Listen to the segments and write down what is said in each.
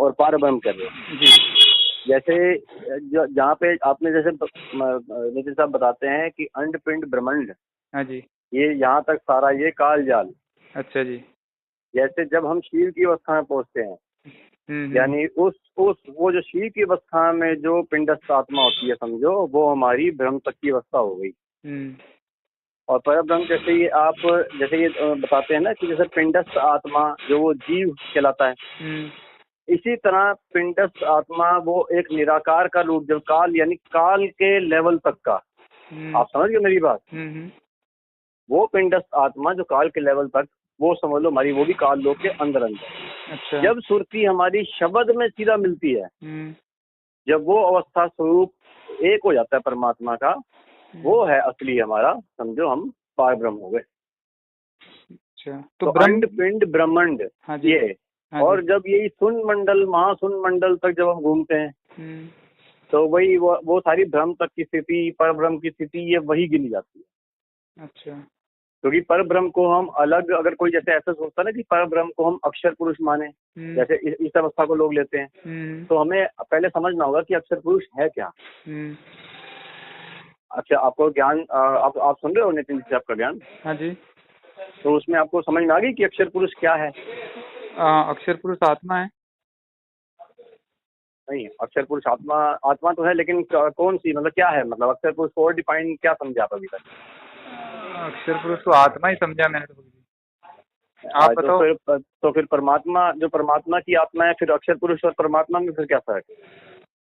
और पार ब्रह्म कर रहे हो। जी। जैसे जहाँ पे आपने जैसे नितिन साहब बताते हैं कि अंड पिंड ब्रह्मांड, हाँ जी। ये यहाँ तक सारा ये काल जाल। अच्छा जी। जैसे जब हम शिव की अवस्था में पहुंचते हैं, यानी उस वो जो शिव की अवस्था में जो पिंडस्थ आत्मा होती है, समझो वो हमारी ब्रह्म तक की अवस्था हो गई। और पर ब्रह्म जैसे ये आप जैसे ये बताते हैं ना कि जैसे पिंडस्थ आत्मा जो वो जीव कहलाता है, इसी तरह पिंडस्थ आत्मा वो एक निराकार का रूप, जब काल यानी काल के लेवल तक का, आप समझ गए मेरी बात। वो पिंडस्थ आत्मा जो काल के लेवल तक, वो समझ लो हमारी वो भी काल लोक के अंदर अंदर। अच्छा। जब सुरती हमारी शब्द में सीधा मिलती है, जब वो अवस्था स्वरूप एक हो जाता है परमात्मा का, वो है असली हमारा, समझो हम पार ब्रह्म हो गए। अच्छा। तो अंड पिंड ब्रह्मांड ये, और जब यही सुन मंडल महासुन मंडल तक जब हम घूमते हैं, तो वही वो सारी ब्रह्म तक की स्थिति, पर ब्रह्म की स्थिति, ये वही गिनी जाती है। अच्छा। क्योंकि पर ब्रह्म को हम अलग, अगर कोई जैसे ऐसा सोचता है ना कि पर ब्रह्म को हम अक्षर पुरुष माने, जैसे इस अवस्था को लोग लेते हैं, तो हमें पहले समझना होगा कि अक्षर पुरुष है क्या। अच्छा, आपको ज्ञान आप सुन रहे हो नितिन जी आपका ज्ञान? हाँ जी। तो उसमें आपको समझ में आ गई कि अक्षर पुरुष क्या है? अक्षर पुरुष आत्मा है। नहीं, अक्षर पुरुष आत्मा तो है, लेकिन कौन सी, मतलब क्या है, मतलब अक्षर पुरुष को और डिफाइन क्या समझे आप अभी तक? अक्षर पुरुष को आत्मा ही समझा मैंने तो। आप बताओ। तो फिर परमात्मा, जो परमात्मा की आत्मा है, फिर अक्षर पुरुष और परमात्मा में फिर क्या फर्क है?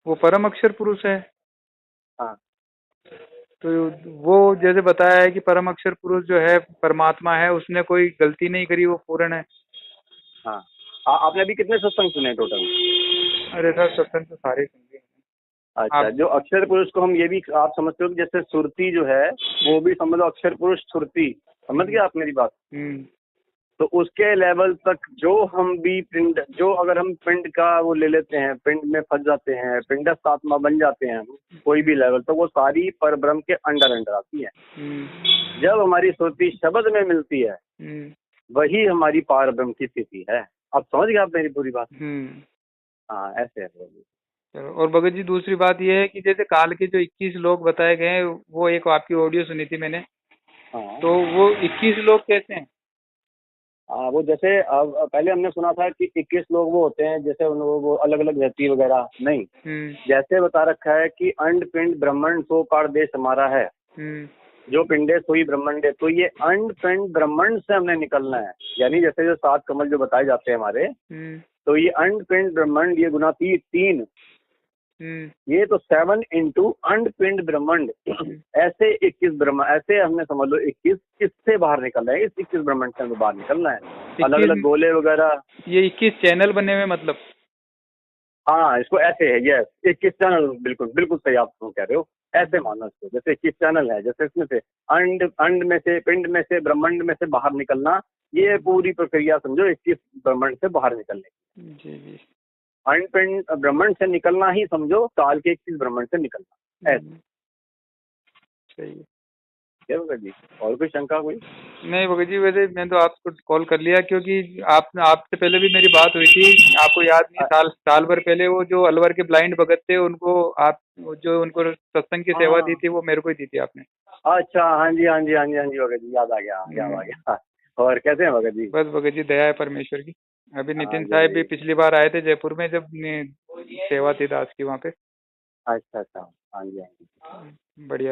वो परम अक्षर पुरुष है। हाँ, तो वो जैसे बताया है कि परम अक्षर पुरुष जो है परमात्मा है, उसने कोई गलती नहीं करी, वो पूर्ण है। हाँ। आपने अभी कितने सत्संग सुने टोटल? अरे सर, सत्संग तो सारे सुन लिए। अच्छा, जो अक्षर पुरुष को हम ये भी आप समझते हो कि जैसे सुरती जो है, वो भी समझ लो अक्षर पुरुष सुरती, समझ गए आप मेरी बात? तो उसके लेवल तक जो हम भी पिंड, जो अगर हम पिंड का वो ले लेते हैं, पिंड में फंस जाते हैं, पिंडस्थ आत्मा बन जाते हैं कोई भी लेवल, तो वो सारी पर ब्रह्म के अंडर आती है। जब हमारी सुरती शब्द में मिलती है, वही हमारी पार ब्रह्म की स्थिति है। अब समझ गए आप मेरी पूरी बात? हाँ, ऐसे है। और भगत जी, दूसरी बात यह है कि जैसे काल के जो 21 लोग बताए गए हैं, वो एक आपकी ऑडियो सुनी थी मैंने। हाँ। तो वो 21 लोग कैसे हैं? वो जैसे पहले हमने सुना था कि 21 लोग वो होते हैं, जैसे वो अलग अलग व्यक्ति वगैरह नहीं, जैसे बता रखा है कि अंड पिंड ब्रह्मांड सो पार देश हमारा है, जो पिंडे सोई ब्रह्मांड है। तो ये अंड पिंड ब्रह्मांड से हमने निकलना है, यानी जैसे जो 7 कमल जो बताए जाते हैं हमारे, तो ये अंड पिंड ब्रह्मांड, ये गुना 3, ये तो 7 इंटू अंड पिंड ब्रह्मांड, ऐसे 21 ब्रह्मांड, ऐसे हमने समझ लो 21 किससे बाहर निकलना है, इस 21 ब्रह्मांड से हमें बाहर निकलना है। अलग अलग गोले वगैरह, ये 21 चैनल बने हुए मतलब। हाँ, इसको ऐसे है, यस 21 चैनल, बिल्कुल बिल्कुल सही आप कह रहे हो, ऐसे मानो इसको, जैसे 21 चैनल है, जैसे इसमें से अंड में से, पिंड में से, ब्रह्मांड में से बाहर निकलना, ये पूरी प्रक्रिया समझो 21 ब्रह्मांड से बाहर निकलने की। जी। अंड पिंड ब्रह्मांड से निकलना ही समझो काल के 21 ब्रह्मांड से निकलना, ऐसे। सही है क्या भगत जी, और कोई शंका कोई? नहीं भगत जी, वैसे मैं तो आपको कॉल कर लिया क्योंकि आपसे पहले भी मेरी बात हुई थी, आपको याद नहीं, साल भर पहले वो जो अलवर के ब्लाइंड भगत थे, उनको आप जो उनको सत्संग की सेवा दी थी, वो मेरे को ही दी थी आपने। अच्छा, हाँ जी भगत जी, याद आ गया। और कैसे हैं भगत जी? बस भगत जी, दया है परमेश्वर की। अभी नितिन साहब भी पिछली बार आए थे जयपुर में, जब सेवा थी दास की वहाँ पे। अच्छा, हाँ जी। बढ़िया।